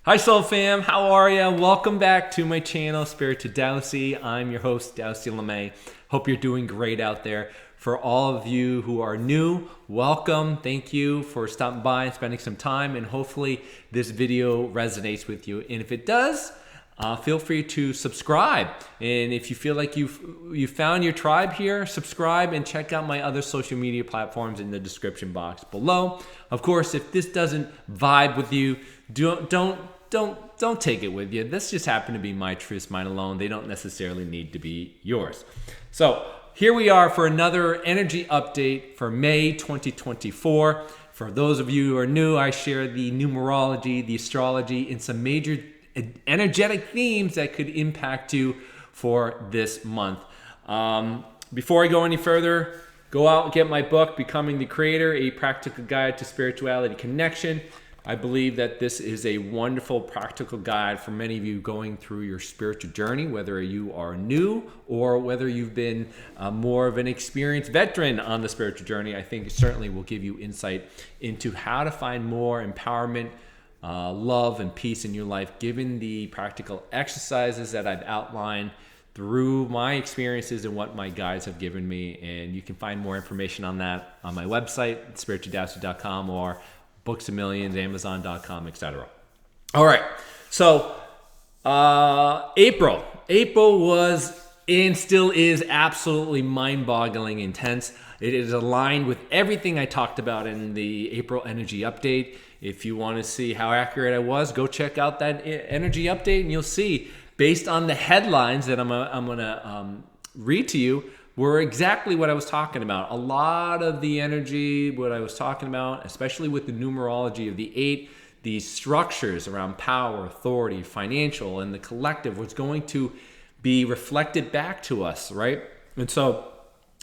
Hi Soul Fam, how are ya? Welcome back to my channel, Spirit to Daosith. I'm your host, DaosithLemay. Hope you're doing great out there. For all of you who are new, welcome. Thank you for stopping by and spending some time, and hopefully this video resonates with you. And if it does, feel free to subscribe. And if you feel like you found your tribe here, subscribe and check out my other social media platforms in the description box below. Of course, if this doesn't vibe with you, don't take it with you. This just happened to be my truths, mine alone. They don't necessarily need to be yours. So here we are for another energy update for May 2024. For those of you who are new, I share the numerology, the astrology, and some major energetic themes that could impact you for this month. Before I go any further, go out and get my book, Becoming the Creator, A Practical Guide to Spirituality Connection. I believe that this is a wonderful practical guide for many of you going through your spiritual journey, whether you are new or whether you've been more of an experienced veteran on the spiritual journey. I think it certainly will give you insight into how to find more empowerment, love, and peace in your life, given the practical exercises that I've outlined through my experiences and what my guides have given me. And you can find more information on that on my website, spirittodaosith.com, or Books A Millions, Amazon.com, etc. All right, so April was and still is absolutely mind-boggling intense. It is aligned with everything I talked about in the April energy update. If you want to see how accurate I was, go check out that energy update, and you'll see, based on the headlines that I'm gonna read to you, were exactly what I was talking about. A lot of the energy, what I was talking about, especially with the numerology of the 8, these structures around power, authority, financial, and the collective was going to be reflected back to us, right? And so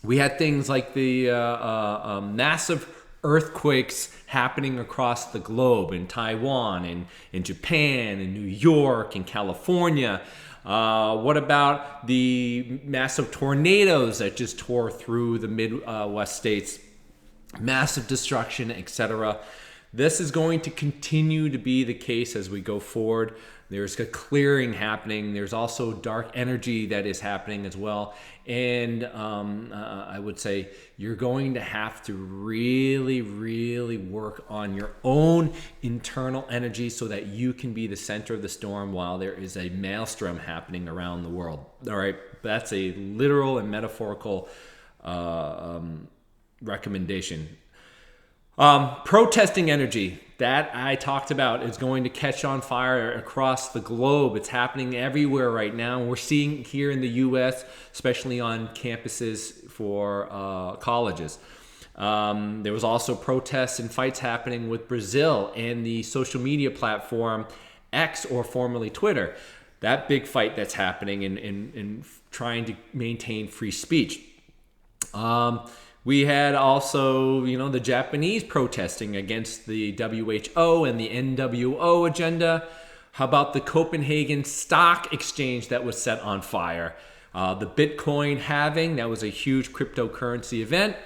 we had things like the massive earthquakes happening across the globe in Taiwan and in Japan and New York and California. What about the massive tornadoes that just tore through the Midwest states? Massive destruction, etc. This is going to continue to be the case as we go forward. There's a clearing happening. There's also dark energy that is happening as well. And I would say you're going to have to really, really work on your own internal energy so that you can be the center of the storm while there is a maelstrom happening around the world. All right, that's a literal and metaphorical recommendation. Protesting energy that I talked about is going to catch on fire across the globe. It's happening everywhere right now. We're seeing here in the U.S., especially on campuses for colleges. There was also protests and fights happening with Brazil and the social media platform X, or formerly Twitter. That big fight that's happening in trying to maintain free speech. We had also, the Japanese protesting against the WHO and the NWO agenda. How about the Copenhagen Stock Exchange that was set on fire? The Bitcoin halving, that was a huge cryptocurrency event.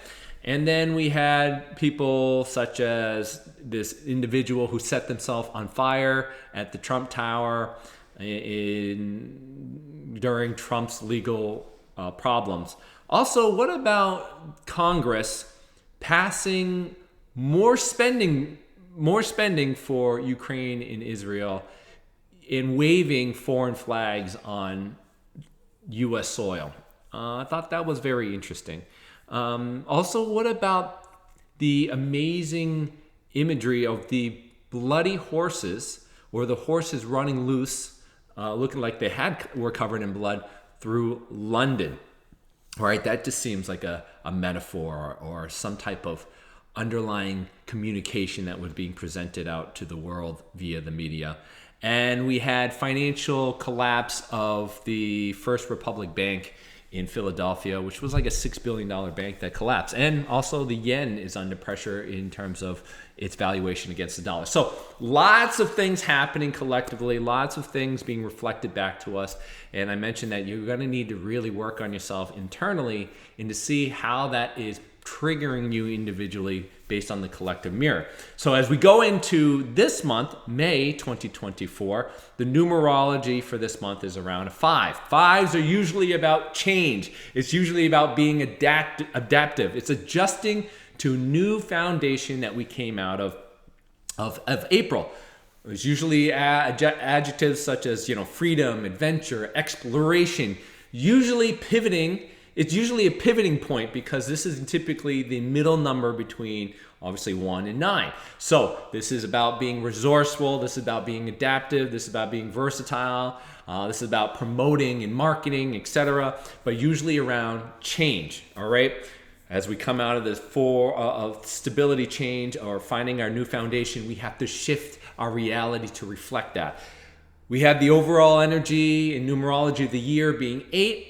And then we had people such as this individual who set themselves on fire at the Trump Tower during Trump's legal problems. Also, what about Congress passing more spending for Ukraine and Israel and waving foreign flags on U.S. soil? I thought that was very interesting. Also, what about the amazing imagery of the bloody horses, or the horses running loose, looking like they were covered in blood, through London? All right, that just seems like a metaphor or some type of underlying communication that was being presented out to the world via the media. And we had financial collapse of the First Republic Bank in Philadelphia, which was like a $6 billion bank that collapsed. And also the yen is under pressure in terms of its valuation against the dollar. So lots of things happening collectively, lots of things being reflected back to us. And I mentioned that you're going to need to really work on yourself internally and to see how that is triggering you individually based on the collective mirror. So as we go into this month, May 2024, the numerology for this month is around a 5. Fives are usually about change. It's usually about being adaptive. It's adjusting to new foundation that we came out of April. It's usually adjectives such as, freedom, adventure, exploration, usually pivoting. It's usually a pivoting point because this is typically the middle number between obviously 1 and 9. So this is about being resourceful. This is about being adaptive. This is about being versatile. This is about promoting and marketing, etc. But usually around change, all right? As we come out of this of stability change or finding our new foundation, we have to shift our reality to reflect that. We have the overall energy in numerology of the year being 8.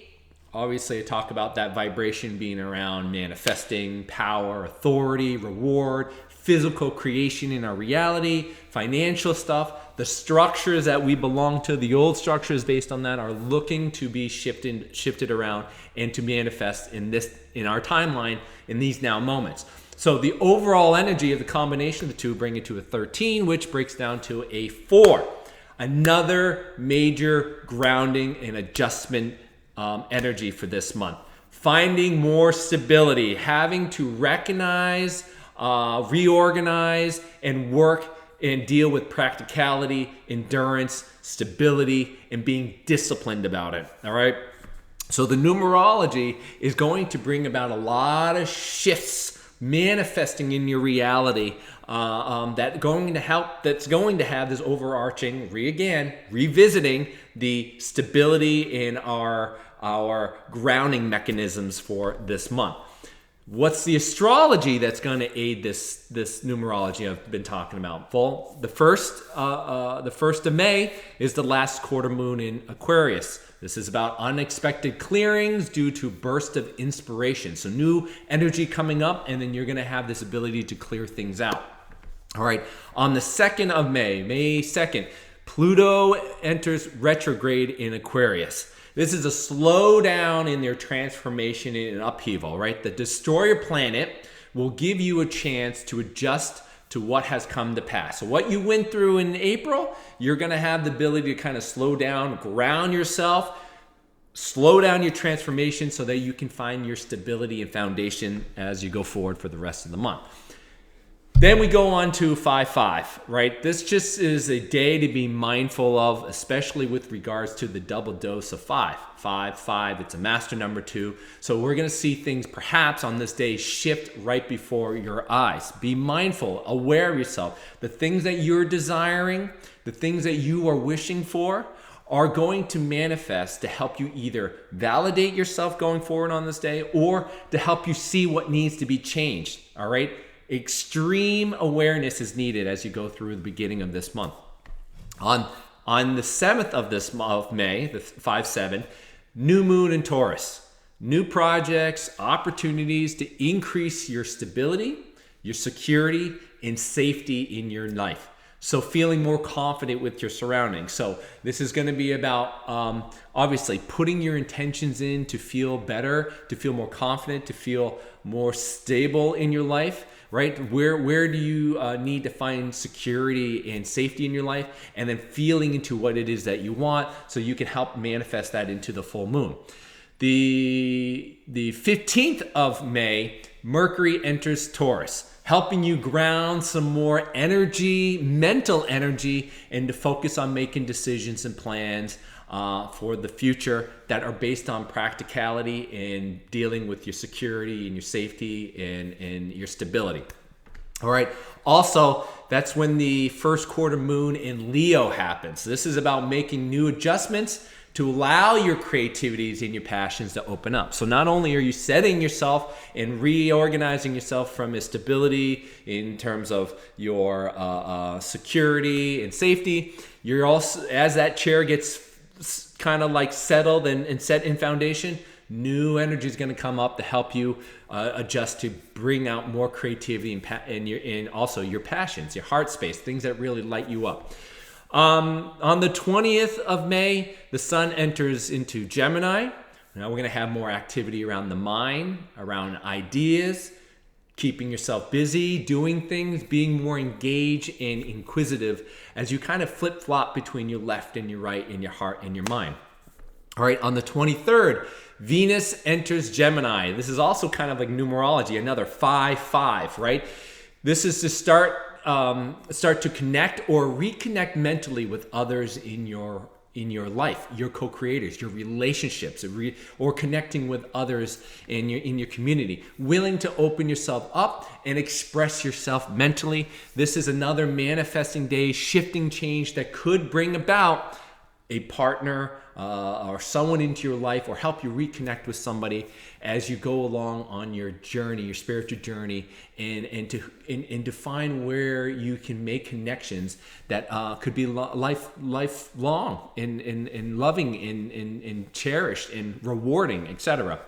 Obviously, I talk about that vibration being around manifesting, power, authority, reward, physical creation in our reality, financial stuff. The structures that we belong to, the old structures based on that, are looking to be shifted around and to manifest in our timeline in these now moments. So the overall energy of the combination of the two bring it to a 13, which breaks down to a 4. Another major grounding and adjustment energy for this month. Finding more stability, having to recognize, reorganize, and work and deal with practicality, endurance, stability, and being disciplined about it. All right. So the numerology is going to bring about a lot of shifts manifesting in your reality that's going to have this overarching, revisiting the stability in our grounding mechanisms for this month. What's the astrology that's going to aid this numerology I've been talking about? Well, the first of May is the last quarter moon in Aquarius. This is about unexpected clearings due to burst of inspiration. So new energy coming up, and then you're going to have this ability to clear things out. All right. On the 2nd of May 2nd, Pluto enters retrograde in Aquarius. This is a slowdown in their transformation and upheaval, right? The destroyer planet will give you a chance to adjust to what has come to pass. So what you went through in April, you're going to have the ability to kind of slow down, ground yourself, slow down your transformation so that you can find your stability and foundation as you go forward for the rest of the month. Then we go on to 5-5, right? This just is a day to be mindful of, especially with regards to the double dose of 5. 5, it's a master number 2. So we're going to see things perhaps on this day shift right before your eyes. Be mindful, aware of yourself. The things that you're desiring, the things that you are wishing for are going to manifest to help you either validate yourself going forward on this day or to help you see what needs to be changed, all right? Extreme awareness is needed as you go through the beginning of this month. On the 7th of May, the 5-7, new moon in Taurus. New projects, opportunities to increase your stability, your security, and safety in your life. So feeling more confident with your surroundings. So this is going to be about obviously putting your intentions in to feel better, to feel more confident, to feel more stable in your life, right? Where do you need to find security and safety in your life? And then feeling into what it is that you want so you can help manifest that into the full moon. The 15th of May, Mercury enters Taurus, helping you ground some more energy, mental energy, and to focus on making decisions and plans for the future that are based on practicality and dealing with your security and your safety and your stability. All right. Also, that's when the first quarter moon in Leo happens. This is about making new adjustments to allow your creativities and your passions to open up. So not only are you setting yourself and reorganizing yourself from a stability in terms of your security and safety, you're also, as that chair gets kind of like settled and set in foundation, new energy is going to come up to help you adjust to bring out more creativity and also your passions, your heart space, things that really light you up. On the 20th of May, the sun enters into Gemini. Now we're going to have more activity around the mind, around ideas, keeping yourself busy, doing things, being more engaged and inquisitive as you kind of flip-flop between your left and your right and your heart and your mind. All right, on the 23rd, Venus enters Gemini. This is also kind of like numerology, another 5-5, right? This is to start to connect or reconnect mentally with others in your life, your co-creators, your relationships, or connecting with others in your community. Willing to open yourself up and express yourself mentally. This is another manifesting day, shifting change that could bring about a partner or someone into your life, or help you reconnect with somebody as you go along on your journey, your spiritual journey, and to find where you can make connections that could be lifelong and loving and cherished and rewarding, etc.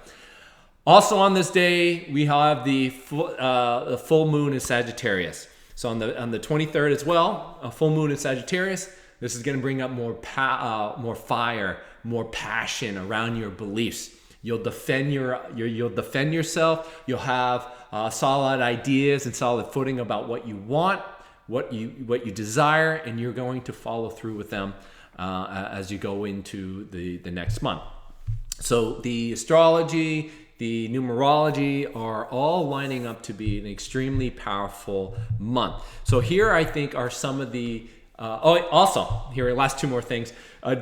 Also on this day, we have the full moon in Sagittarius. So on the 23rd as well, a full moon in Sagittarius. This is going to bring up more fire, more passion around your beliefs. You'll defend you'll defend yourself. You'll have solid ideas and solid footing about what you want, what you desire, and you're going to follow through with them as you go into the next month. So the astrology, the numerology are all lining up to be an extremely powerful month. So here I think are some of the also, here are last two more things.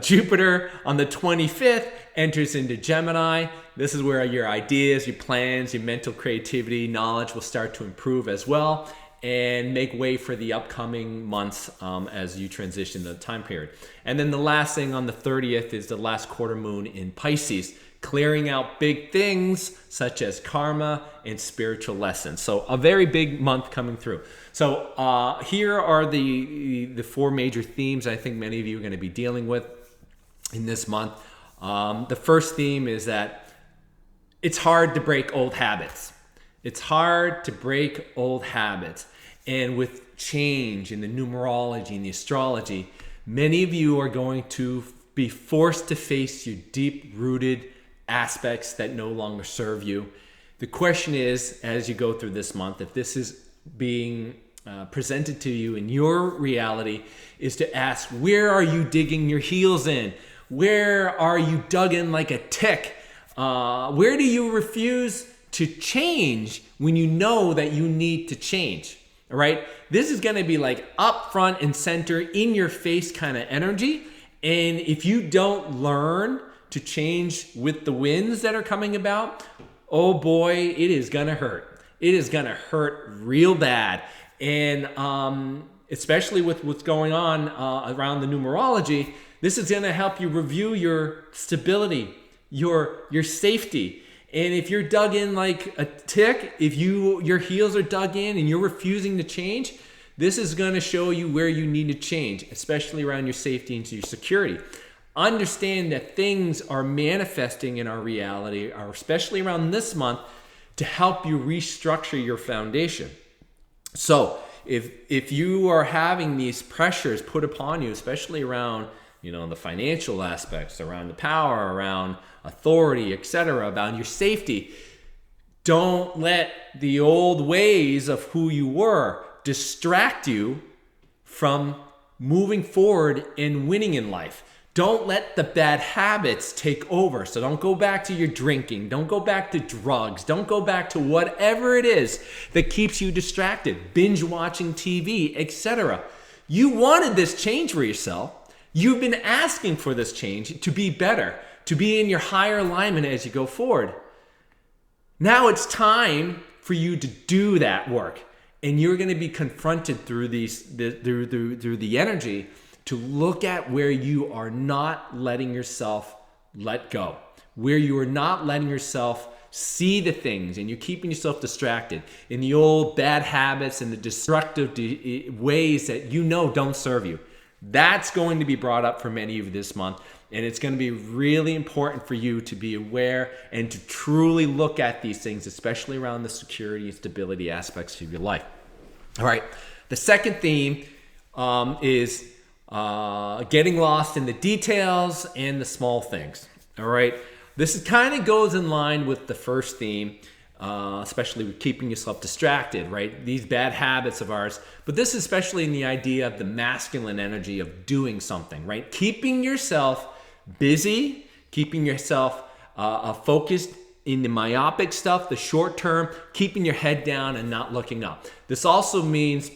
Jupiter on the 25th enters into Gemini. This is where your ideas, your plans, your mental creativity, knowledge will start to improve as well, and make way for the upcoming months as you transition the time period. And then the last thing on the 30th is the last quarter moon in Pisces, clearing out big things such as karma and spiritual lessons. So a very big month coming through. So here are the four major themes I think many of you are going to be dealing with in this month. The first theme is that it's hard to break old habits. It's hard to break old habits. And with change in the numerology and the astrology, many of you are going to be forced to face your deep-rooted aspects that no longer serve you. The question is, as you go through this month, if this is being presented to you in your reality, is to ask, where are you digging your heels in? Where are you dug in like a tick? Where do you refuse to change when you know that you need to change? All right, this is going to be like up front and center, in your face kind of energy. And if you don't learn to change with the winds that are coming about, oh boy, it is gonna hurt. It is gonna hurt real bad. And especially with what's going on around the numerology, this is gonna help you review your stability, your safety. And if you're dug in like a tick, if your heels are dug in and you're refusing to change, this is gonna show you where you need to change, especially around your safety and your security. Understand that things are manifesting in our reality, especially around this month, to help you restructure your foundation. So if you are having these pressures put upon you, especially around the financial aspects, around the power, around authority, etc., about your safety, don't let the old ways of who you were distract you from moving forward and winning in life. Don't let the bad habits take over. So don't go back to your drinking. Don't go back to drugs. Don't go back to whatever it is that keeps you distracted, binge watching TV, etc. You wanted this change for yourself. You've been asking for this change to be better, to be in your higher alignment as you go forward. Now it's time for you to do that work. And you're going to be confronted through through the energy to look at where you are not letting yourself let go, where you are not letting yourself see the things, and you're keeping yourself distracted in the old bad habits and the destructive ways that don't serve you. That's going to be brought up for many of you this month, and it's going to be really important for you to be aware and to truly look at these things, especially around the security and stability aspects of your life. All right, the second theme is getting lost in the details and the small things. All right, this kind of goes in line with the first theme. especially with keeping yourself distracted, right? These bad habits of ours. But this is especially in the idea of the masculine energy of doing something, right? Keeping yourself busy, keeping yourself focused in the myopic stuff, the short term, keeping your head down and not looking up. This also means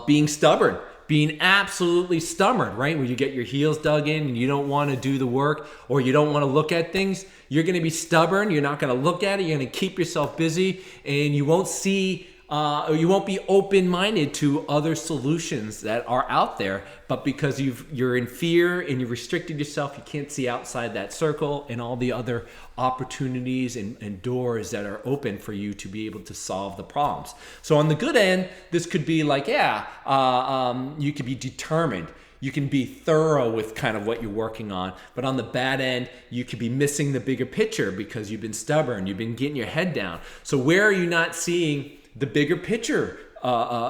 being stubborn, being absolutely stubborn, right? When you get your heels dug in and you don't want to do the work or you don't want to look at things, you're going to be stubborn. You're not going to look at it. You're going to keep yourself busy, and you won't see or you won't be open-minded to other solutions that are out there. But because you're in fear and you've restricted yourself, you can't see outside that circle and all the other opportunities and doors that are open for you to be able to solve the problems. So on the good end, this could be like, you could be determined. You can be thorough with kind of what you're working on. But on the bad end, you could be missing the bigger picture because you've been stubborn. You've been getting your head down. So where are you not seeing the bigger picture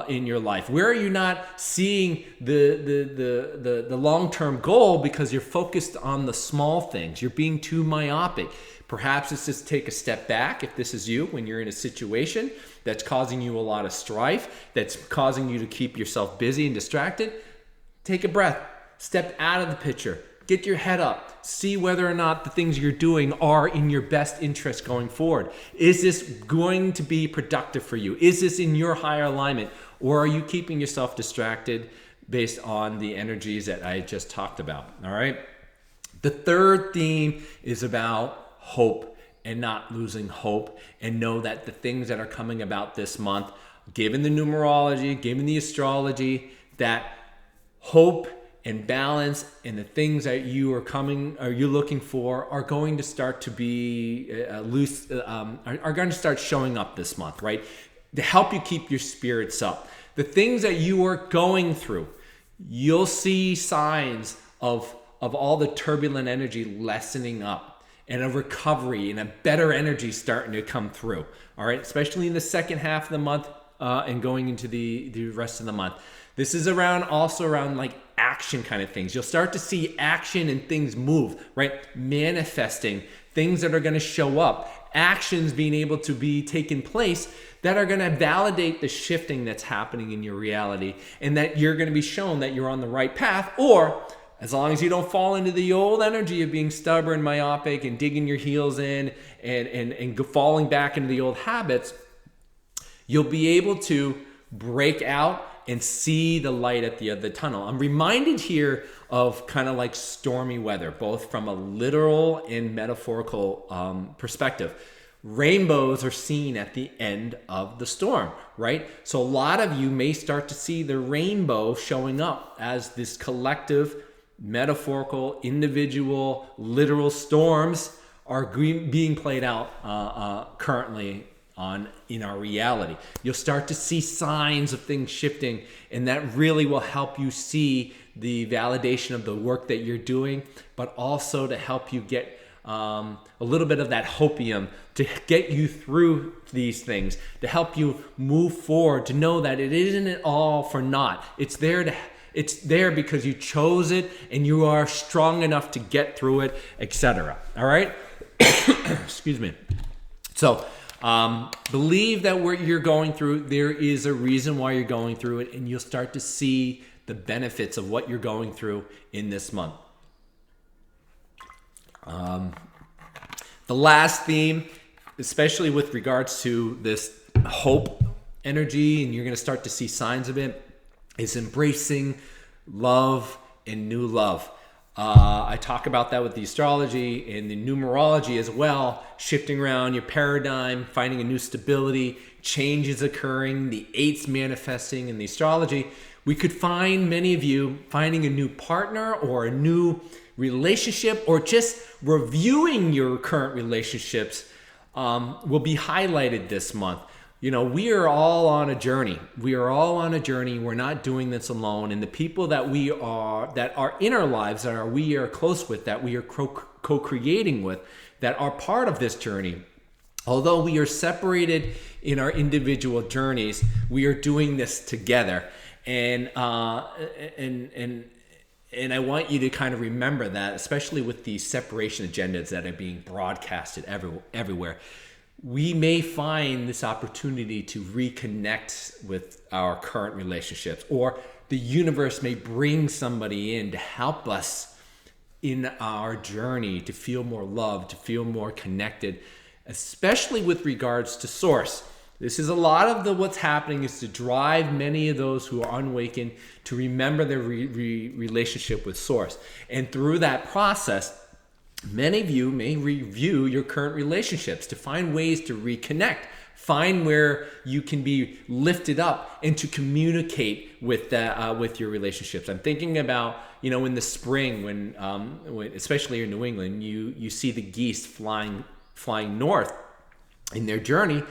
in your life? Where are you not seeing the long-term goal because you're focused on the small things? You're being too myopic. Perhaps it's just take a step back if this is you when you're in a situation that's causing you a lot of strife, that's causing you to keep yourself busy and distracted. Take a breath, step out of the picture, get your head up, see whether or not the things you're doing are in your best interest going forward. Is this going to be productive for you? Is this in your higher alignment? Or are you keeping yourself distracted based on the energies that I just talked about? All right. The third theme is about hope and not losing hope, and know that the things that are coming about this month, given the numerology, given the astrology, that hope and balance and the things that you are looking for are going to start to be are going to start showing up this month, right? To help you keep your spirits up. The things that you are going through, you'll see signs of all the turbulent energy lessening up, and a recovery and a better energy starting to come through. All right, especially in the second half of the month and going into the rest of the month. This is also around like action kind of things. You'll start to see action and things move, right? Manifesting things that are going to show up, actions being able to be taken place that are going to validate the shifting that's happening in your reality, and that you're going to be shown that you're on the right path. Or as long as you don't fall into the old energy of being stubborn, myopic, and digging your heels in and falling back into the old habits, you'll be able to break out and see the light at the end of the tunnel. I'm reminded here of kind of like stormy weather, both from a literal and metaphorical perspective. Rainbows are seen at the end of the storm, right? So a lot of you may start to see the rainbow showing up as this collective, metaphorical, individual, literal storms are being played out currently in our reality. You'll start to see signs of things shifting, and that really will help you see the validation of the work that you're doing, but also to help you get a little bit of that hopium to get you through these things, to help you move forward, to know that it isn't all for naught. It's there because you chose it and you are strong enough to get through it, etc. All right? Excuse me. So believe that what you're going through, there is a reason why you're going through it, and you'll start to see the benefits of what you're going through in this month. The last theme, especially with regards to this hope energy, and you're going to start to see signs of it, is embracing love and new love. I talk about that with the astrology and the numerology as well, shifting around your paradigm, finding a new stability, changes occurring, the eights manifesting in the astrology. We could find many of you finding a new partner or a new relationship, or just reviewing your current relationships will be highlighted this month. You know, we are all on a journey. We are all on a journey. We're not doing this alone. And the people that are in our lives, we are close with, that we are co-creating with, that are part of this journey, although we are separated in our individual journeys, we are doing this together. And I want you to kind of remember that, especially with the separation agendas that are being broadcasted everywhere. we may find this opportunity to reconnect with our current relationships, or the universe may bring somebody in to help us in our journey to feel more loved, to feel more connected, especially with regards to source. This is a lot of what's happening is to drive many of those who are unawakened to remember their relationship with source. And through that process, many of you may review your current relationships to find ways to reconnect, find where you can be lifted up and to communicate with your relationships. I'm thinking about, in the spring when especially in New England, you see the geese flying north in their journey.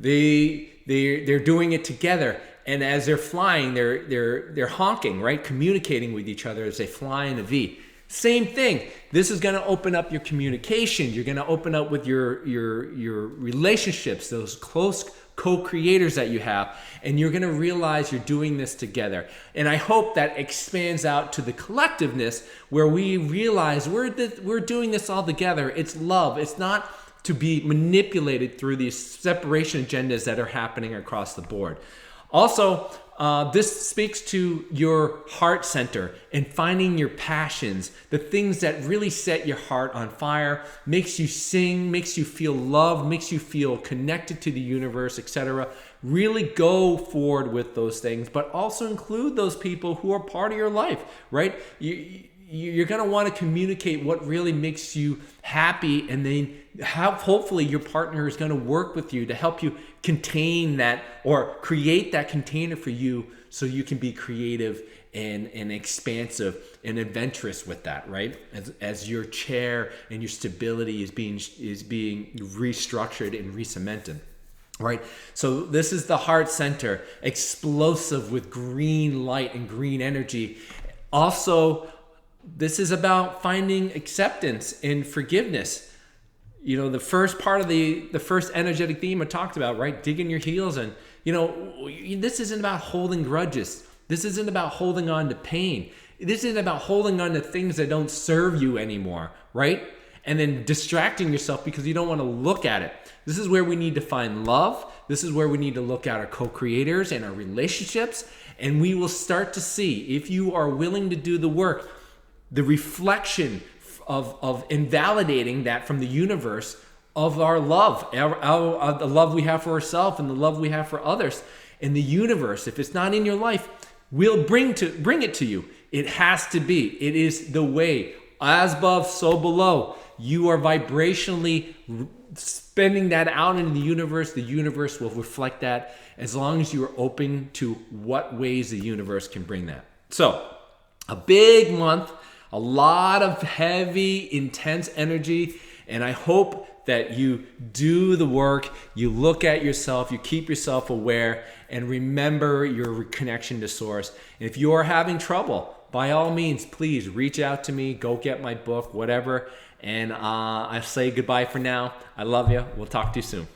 They're doing it together, and as they're flying, they're honking, right, communicating with each other as they fly in a V. Same thing. This is going to open up your communication. You're going to open up with your relationships, those close co-creators that you have, and you're going to realize you're doing this together. And I hope that expands out to the collectiveness where we realize we're doing this all together. It's love. It's not to be manipulated through these separation agendas that are happening across the board. Also, this speaks to your heart center and finding your passions, the things that really set your heart on fire, makes you sing, makes you feel loved, makes you feel connected to the universe, etc. Really go forward with those things, but also include those people who are part of your life, right? You're going to want to communicate what really makes you happy, and then hopefully your partner is going to work with you to help you contain that or create that container for you so you can be creative and expansive and adventurous with that, right? As your chair and your stability is being restructured and re-cemented. Right? So this is the heart center, explosive with green light and green energy. Also, this is about finding acceptance and forgiveness. The first part of the first energetic theme I talked about, right? Digging your heels in. This isn't about holding grudges. This isn't about holding on to pain. This isn't about holding on to things that don't serve you anymore, right? And then distracting yourself because you don't want to look at it. This is where we need to find love. This is where we need to look at our co-creators and our relationships. And we will start to see, if you are willing to do the work, the reflection of invalidating that from the universe of our love, the love we have for ourselves and the love we have for others. And the universe, if it's not in your life, will bring it to you. It has to be. It is the way. As above, so below. You are vibrationally spending that out into the universe. The universe will reflect that as long as you are open to what ways the universe can bring that. So, a big month. A lot of heavy, intense energy, and I hope that you do the work, you look at yourself, you keep yourself aware, and remember your connection to source. And if you are having trouble, by all means, please reach out to me, go get my book, whatever, and I say goodbye for now. I love you. We'll talk to you soon.